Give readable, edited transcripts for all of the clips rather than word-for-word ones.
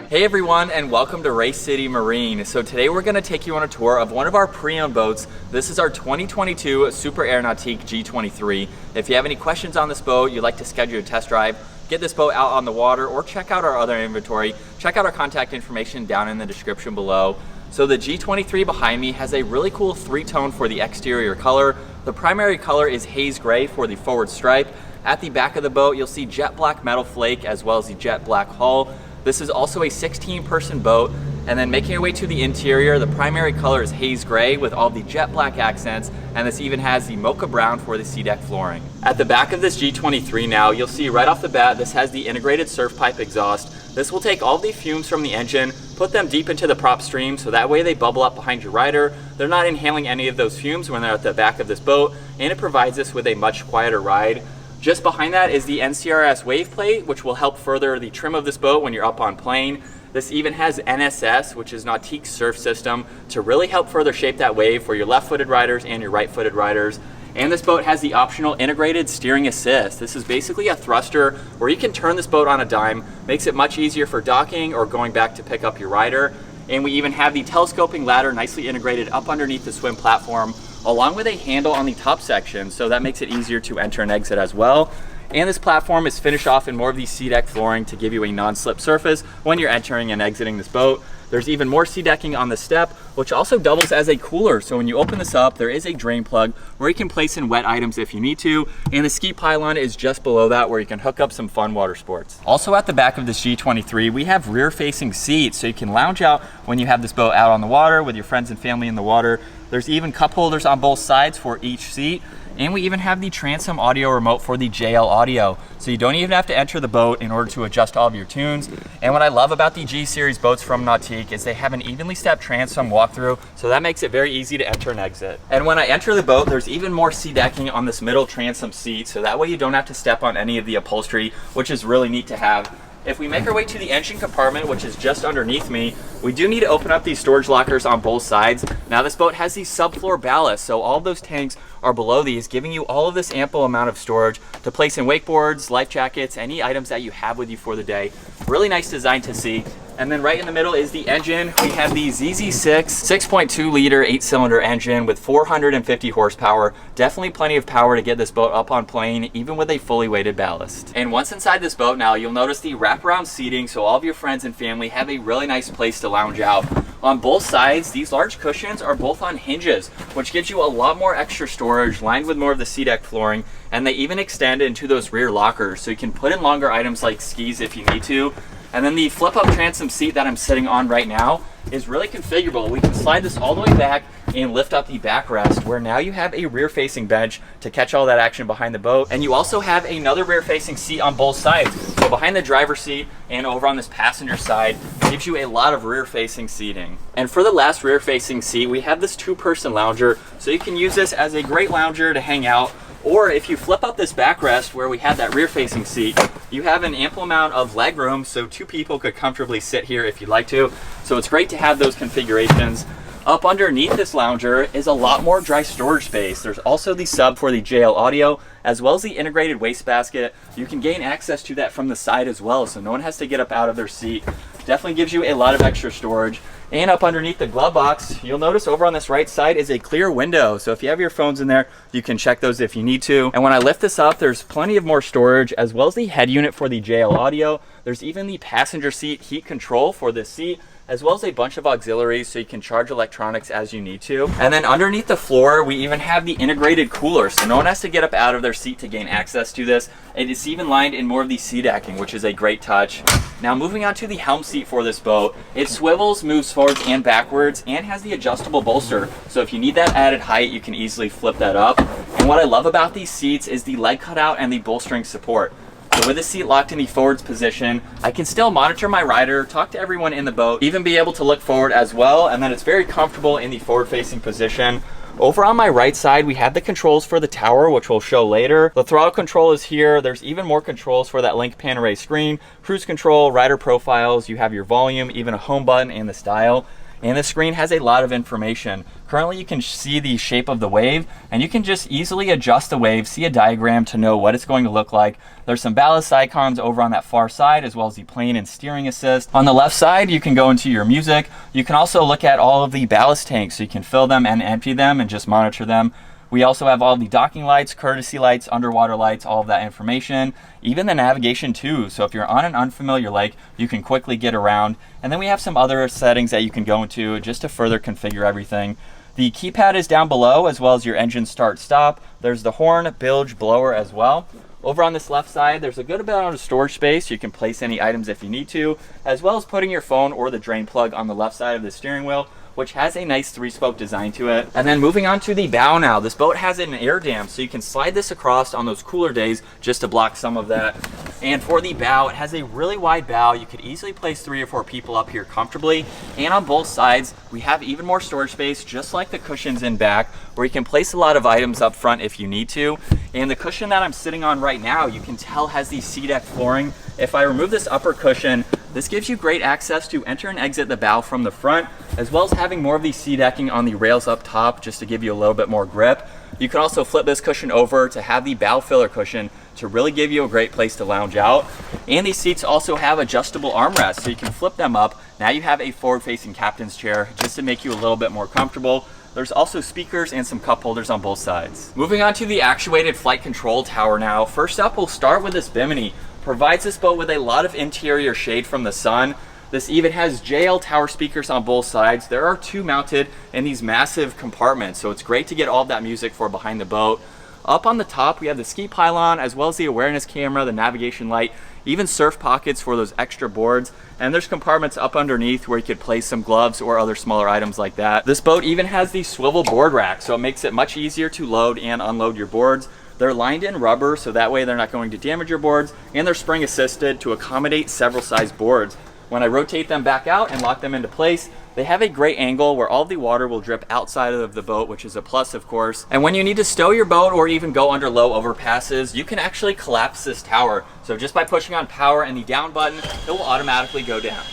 Hey everyone, and welcome to Race City Marine. So today we're going to take you on a tour of one of our pre-owned boats. This is our 2022 Super Air Nautique G23. If you have any questions on this boat, you'd like to schedule a test drive, get this boat out on the water, or check out our other inventory, check out our contact information down in the description below. So the G23 behind me has a really cool three-tone for the exterior color. The primary color is haze gray for the forward stripe. At the back of the boat, you'll see jet black metal flake as well as the jet black hull. This is also a 16-person boat. And then making your way to the interior, the primary color is haze gray with all the jet black accents, and this even has the mocha brown for the sea deck flooring. At the back of this G23 now, you'll see right off the bat, this has the integrated surf pipe exhaust. This will take all the fumes from the engine, put them deep into the prop stream, so that way they bubble up behind your rider. They're not inhaling any of those fumes when they're at the back of this boat, and it provides us with a much quieter ride. Just behind that is the NCRS wave plate, which will help further the trim of this boat when you're up on plane. This even has NSS, which is Nautique Surf System, to really help further shape that wave for your left-footed riders and your right-footed riders. And this boat has the optional integrated steering assist. This is basically a thruster where you can turn this boat on a dime, makes it much easier for docking or going back to pick up your rider. And we even have the telescoping ladder nicely integrated up underneath the swim platform, along with a handle on the top section, so that makes it easier to enter and exit as well. And this platform is finished off in more of the sea deck flooring to give you a non-slip surface when you're entering and exiting this boat. There's even more sea decking on the step, which also doubles as a cooler. So when you open this up, there is a drain plug where you can place in wet items if you need to. And the ski pylon is just below that where you can hook up some fun water sports. Also at the back of this G23, we have rear-facing seats so you can lounge out when you have this boat out on the water with your friends and family in the water. There's even cup holders on both sides for each seat. And we even have the transom audio remote for the JL audio. So you don't even have to enter the boat in order to adjust all of your tunes. And what I love about the G series boats from Nautique is they have an evenly stepped transom walkthrough, so that makes it very easy to enter and exit. And when I enter the boat, there's even more sea decking on this middle transom seat, so that way you don't have to step on any of the upholstery, which is really neat to have. If we make our way to the engine compartment, which is just underneath me, we do need to open up these storage lockers on both sides. Now this boat has these subfloor ballast, so all of those tanks are below these, giving you all of this ample amount of storage to place in wakeboards, life jackets, any items that you have with you for the day. Really nice design to see. And then right in the middle is the engine. We have the ZZ6 6.2 liter 8-cylinder engine with 450 horsepower. Definitely plenty of power to get this boat up on plane, even with a fully weighted ballast. And once inside this boat now, you'll notice the wraparound seating, so all of your friends and family have a really nice place to lounge out. On both sides, these large cushions are both on hinges, which gives you a lot more extra storage, lined with more of the sea deck flooring, and they even extend into those rear lockers, so you can put in longer items like skis if you need to. And then the flip-up transom seat that I'm sitting on right now is really configurable. We can slide this all the way back and lift up the backrest, where now you have a rear-facing bench to catch all that action behind the boat. And you also have another rear-facing seat on both sides. So behind the driver's seat and over on this passenger side, gives you a lot of rear-facing seating. And for the last rear-facing seat, we have this two-person lounger, so you can use this as a great lounger to hang out. Or if you flip up this backrest where we had that rear-facing seat, you have an ample amount of leg room, so two people could comfortably sit here if you'd like to. So it's great to have those configurations. Up underneath this lounger is a lot more dry storage space. There's also the sub for the JL audio, as well as the integrated wastebasket. You can gain access to that from the side as well, so no one has to get up out of their seat. Definitely gives you a lot of extra storage. And up underneath the glove box, you'll notice over on this right side is a clear window. So if you have your phones in there, you can check those if you need to. And when I lift this up, there's plenty of more storage, as well as the head unit for the JL audio. There's even the passenger seat heat control for this seat, as well as a bunch of auxiliaries so you can charge electronics as you need to. And then underneath the floor, we even have the integrated cooler, so no one has to get up out of their seat to gain access to this. It is even lined in more of the sea decking, which is a great touch. Now moving on to the helm seat for this boat, it swivels, moves forwards and backwards, and has the adjustable bolster. So if you need that added height, you can easily flip that up. And what I love about these seats is the leg cutout and the bolstering support. So with the seat locked in the forwards position, I can still monitor my rider, talk to everyone in the boat, even be able to look forward as well, and then it's very comfortable in the forward-facing position. Over on my right side, we have the controls for the tower, which we'll show later. The throttle control is here. There's even more controls for that link pan array screen, cruise control, rider profiles. You have your volume, even a home button and the style. and the screen has a lot of information. Currently you can see the shape of the wave, and you can just easily adjust the wave, see a diagram to know what it's going to look like. There's some ballast icons over on that far side, as well as the plane and steering assist. On the left side, you can go into your music. You can also look at all of the ballast tanks, so you can fill them and empty them and just monitor them. We also have all the docking lights, courtesy lights, underwater lights, all of that information, even the navigation too. So if you're on an unfamiliar lake, you can quickly get around. And then we have some other settings that you can go into just to further configure everything. The keypad is down below, as well as your engine start stop. There's the horn, bilge, blower as well. Over on this left side, there's a good amount of storage space. You can place any items if you need to, as well as putting your phone or the drain plug on the left side of the steering wheel, which has a nice 3-spoke design to it. And then moving on to the bow now, this boat has an air dam, so you can slide this across on those cooler days just to block some of that. And for the bow, it has a really wide bow. You could easily place 3 or 4 people up here comfortably. And on both sides, we have even more storage space, just like the cushions in back, where you can place a lot of items up front if you need to. And the cushion that I'm sitting on right now, you can tell has the SeaDek flooring. If I remove this upper cushion, this gives you great access to enter and exit the bow from the front, as well as having more of the sea decking on the rails up top just to give you a little bit more grip. You can also flip this cushion over to have the bow filler cushion to really give you a great place to lounge out. And these seats also have adjustable armrests, so you can flip them up. Now you have a forward-facing captain's chair just to make you a little bit more comfortable. There's also speakers and some cup holders on both sides. Moving on to the actuated flight control tower now. First up, we'll start with this bimini. Provides this boat with a lot of interior shade from the sun. This even has JL tower speakers on both sides. There are 2 mounted in these massive compartments, so it's great to get all of that music for behind the boat. Up on the top, we have the ski pylon, as well as the awareness camera, the navigation light, even surf pockets for those extra boards. And there's compartments up underneath where you could place some gloves or other smaller items like that. This boat even has the swivel board rack, so it makes it much easier to load and unload your boards. They're lined in rubber, so that way they're not going to damage your boards, and they're spring assisted to accommodate several size boards. When I rotate them back out and lock them into place, they have a great angle where all the water will drip outside of the boat, which is a plus of course. And when you need to stow your boat or even go under low overpasses, you can actually collapse this tower. So just by pushing on power and the down button, it will automatically go down.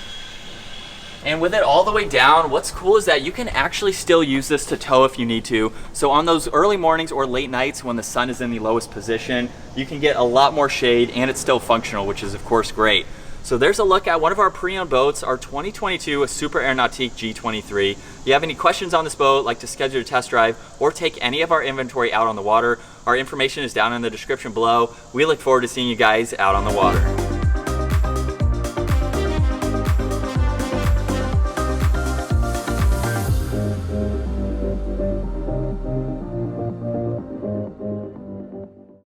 And with it all the way down, what's cool is that you can actually still use this to tow if you need to. So on those early mornings or late nights when the sun is in the lowest position, you can get a lot more shade and it's still functional, which is of course great. So there's a look at one of our pre-owned boats, our 2022 Super Air Nautique G23. If you have any questions on this boat, like to schedule a test drive or take any of our inventory out on the water, our information is down in the description below. We look forward to seeing you guys out on the water.